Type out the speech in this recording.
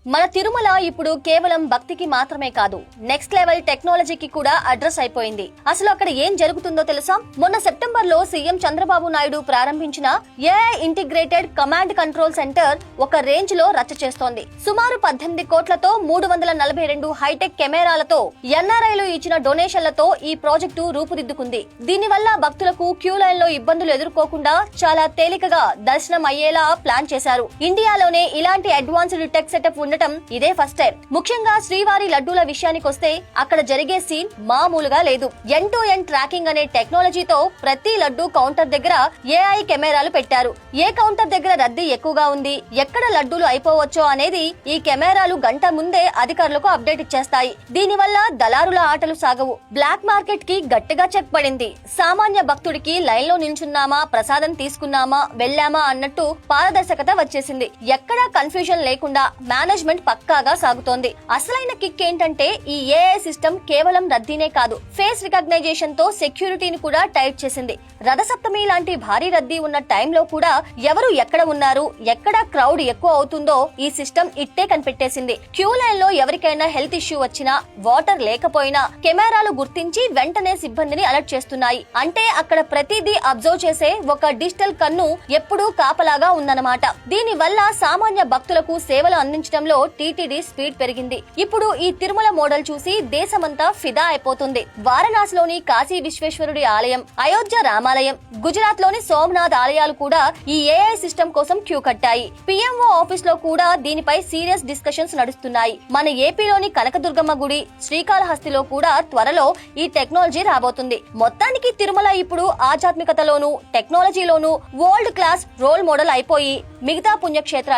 మన తిరుమల ఇప్పుడు కేవలం భక్తికి మాత్రమే కాదు, నెక్స్ట్ లెవెల్ టెక్నాలజీకి కూడా అడ్రస్ అయిపోయింది. అసలు అక్కడ ఏం జరుగుతుందో తెలుసా? మొన్న సెప్టెంబర్ లో సీఎం చంద్రబాబు నాయుడు ప్రారంభించిన AI integrated command control centre ఒక రేంజ్ లో రచ్చ చేస్తోంది. సుమారు 18 కోట్లతో 342 హైటెక్ కెమెరాలతో ఎన్ఆర్ఐలు ఇచ్చిన డొనేషన్లతో ఈ ప్రాజెక్టు రూపుదిద్దుకుంది. దీనివల్ల భక్తులకు క్యూ లైన్ లో ఇబ్బందులు ఎదుర్కోకుండా చాలా తేలికగా దర్శనం అయ్యేలా ప్లాన్ చేశారు. ఇండియాలోనే ఇలాంటి అడ్వాన్స్డ్ టెక్ సెటప్ ఉండటం ఇదే ఫస్ట్ టైం. ముఖ్యంగా శ్రీవారి లడ్డూల విషయానికొస్తే అక్కడ జరిగే సీన్ మామూలుగా లేదు. ఎండ్ టు ఎండ్ ట్రాకింగ్ అనే టెక్నాలజీతో ప్రతి లడ్డూ కౌంటర్ దగ్గర ఏఐ కెమెరాలు పెట్టారు. ఏ కౌంటర్ దగ్గర రద్దీ ఎక్కువగా ఉంది, ఎక్కడ లడ్డూలు అయిపోవచ్చో అనేది ఈ కెమెరాలు గంట ముందే అధికారులకు అప్డేట్ ఇచ్చేస్తాయి. దీనివల్ల దళారుల ఆటలు సాగవు. బ్లాక్ మార్కెట్ కి గట్టిగా చెక్ పడింది. సామాన్య భక్తుడికి లైన్ లో నిల్చున్నామా, ప్రసాదం తీసుకున్నామా, వెళ్ళామా అన్నట్టు పారదర్శకత వచ్చేసింది. ఎక్కడా కన్ఫ్యూజన్ లేకుండా మేనేజ్మెంట్ పక్కాగా సాగుతోంది. అసలైన కిక్ ఏంటంటే ఈ ఏఐ సిస్టమ్ కేవలం రద్దీనే కాదు, ఫేస్ రికగ్నైజేషన్ తో సెక్యూరిటీని కూడా టైట్ చేసింది. రథసప్తమి లాంటి భారీ రద్దీ ఉన్న టైంలో కూడా ఎవరు ఎక్కడ ఉన్నారు, ఎక్కడ క్రౌడ్ ఎక్కువ అవుతుందో ఈ సిస్టమ్ ఇట్టే కనిపెట్టేసింది. క్యూ లైన్ లో ఎవరికైనా హెల్త్ ఇష్యూ వచ్చినా, వాటర్ లేకపోయినా కెమెరాలు గుర్తించి వెంటనే సిబ్బందిని అలర్ట్ చేస్తున్నాయి. అంటే అక్కడ ప్రతిదీ అబ్జర్వ్ చేసే ఒక డిజిటల్ కన్ను ఎప్పుడూ కాపలాగా ఉందన్నమాట. దీని వల్ల సామాన్య భక్తులకు సేవలు అందించడంలో టీటీడీ స్పీడ్ పెరిగింది. ఇప్పుడు ఈ తిరుమల మోడల్ చూసి దేశమంతా ఫిదా అయిపోతుంది. వారణాసిలోని కాశీ విశ్వేశ్వరుడి ఆలయం, అయోధ్య రామాలయం, గుజరాత్ లోని సోమనాథ్ ఆలయాలు కూడా ఈ ఏఐ సిస్టమ్ కోసం క్యూ కట్టాయి. పిఎంఓ ఆఫీస్ లో కూడా దీనిపై సీరియస్ డిస్కషన్స్ నడుస్తున్నాయి. మన ఏపీలోని కనకదుర్గమ్మ గుడి, శ్రీకాళహస్తిలో కూడా త్వరలో ఈ టెక్నాలజీ రాబోతుంది. మొత్తానికి తిరుమల ఇప్పుడు ఆధ్యాత్మికతలోనూ టెక్నాలజీలోనూ వరల్డ్ క్లాస్ రోల్ మోడల్ అయిపోయి మిగతా పుణ్యక్షేత్రాలకు